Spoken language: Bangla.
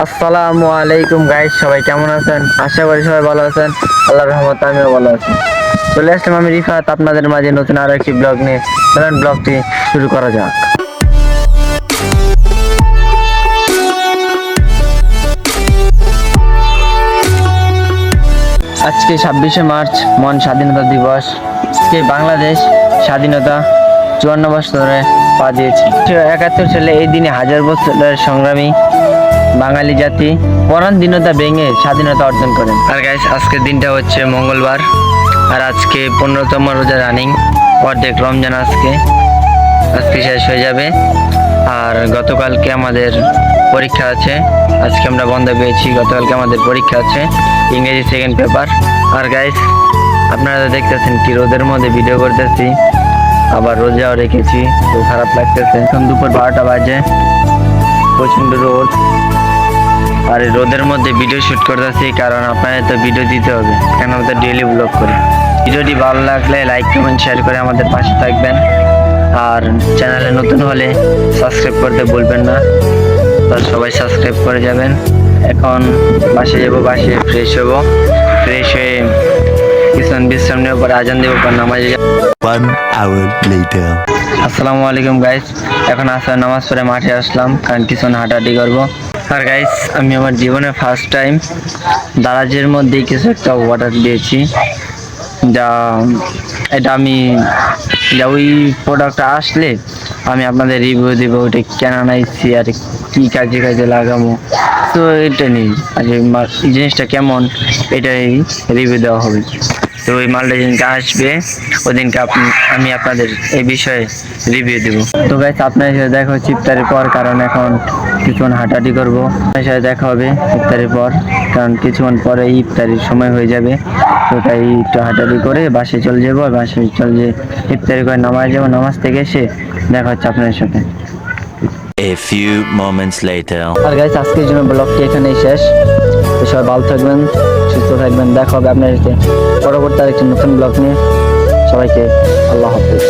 আসসালামু আলাইকুম গাইস, সবাই কেমন আছেন? আশা করি সবাই ভালো আছেন। আল্লাহর রহমতে আমিও ভালো আছি। চলে আসলাম আমি রিফাত আপনাদের মাঝে নতুন আরো একটি ব্লগ নিয়ে। চলুন ব্লগটি শুরু করা যাক। আজকে 26শে মার্চ মহান স্বাধীনতা দিবস। আজকে বাংলাদেশ স্বাধীনতা 54 বছর ধরে পা দিয়েছে। 71 সালে এই দিনে হাজার বছরের সংগ্রামী বাঙালি জাতি পরাধীনতা ভেঙে স্বাধীনতা অর্জন করেন। আর গাইস, আজকের দিনটা হচ্ছে মঙ্গলবার, আর আজকে 15তম রোজা রানিং, অর্ধেক রমজান আজকে শেষ হয়ে যাবে। আর গতকালকে আমাদের পরীক্ষা আছে, আজকে আমরা বন্ধ পেয়েছি। গতকালকে আমাদের পরীক্ষা আছে, ইংরেজি সেকেন্ড পেপার। আর গাইস, আপনারা দেখতেছেন কি রোদের মধ্যে ভিডিও করতেছি, আবার রোজাও রেখেছি, তো খারাপ লাগতেছে। এখন দুপুর 12টা বাজে, প্রচন্ড রোদ, আর এই রোদের মধ্যে ভিডিও শুট করতেছি কারণ আপনাদের তো ভিডিও দিতে হবে, কেন আমরা তো ডেইলি ব্লগ করি। ভিডিওটি ভালো লাগলে লাইক কমেন্ট শেয়ার করে আমাদের পাশে থাকবেন, আর চ্যানেলে নতুন হলে সাবস্ক্রাইব করতে ভুলবেন না। তো সবাই সাবস্ক্রাইব করে যাবেন। এখন বাসে যাবো, বাসে ফ্রেশ হবো, ফ্রেশ হয়ে কিছুক্ষণ বিশ্রাম নেওয়ার পরে আজান দেবো, পর নামাজে যাবো। 1 hour later. আসসালামু আলাইকুম গাইস, এখন আসর নামাজ পড়ে মাঠে আসলাম, কারণ কিছুক্ষণ হাঁটাহাঁটি করবো। আর গাইস, আমি আমার জীবনে ফার্স্ট টাইম দারাজের মধ্যেই কিছু একটা অর্ডার দিয়েছি, এটা আমি ওই প্রোডাক্টটা আসলে আমি আপনাদের রিভিউ দেবো, ওটা কেন আনাইছি আর কি কাজে কাজে লাগাবো, তো এটা নেই আর জিনিসটা কেমন এটাই রিভিউ দেওয়া হবে। তো ওই মালটা যেদিনকে আসবে ওদিনকে আমি আপনাদের এই বিষয়ে রিভিউ দেবো। তো গাইস, আপনার সাথে দেখা হচ্ছে ইফতারের পর, কারণ এখন কিছুক্ষণ হাঁটাহাঁটি করবো। আপনার সাথে দেখা হবে ইফতারের পর, কারণ কিছুক্ষণ পরে ইফতারির সময় হয়ে যাবে। তো তাই একটু হাঁটাহাঁটি করে বাসে চলে যাবো, আর বাসে চলে যেয়ে ইফতারি করে নামাজ যাবো। নামাজ থেকে এসে দেখা হচ্ছে আপনাদের সাথে। A few moments later. আর গাইস, আজকের জন্য ব্লগটি এখানেই শেষ। তো সবাই ভালো থাকবেন, সুস্থ থাকবেন। দেখা হবে আপনার সাথে পরবর্তী আরেকটি নতুন ব্লগ নিয়ে। সবাইকে আল্লাহ হাফেজ।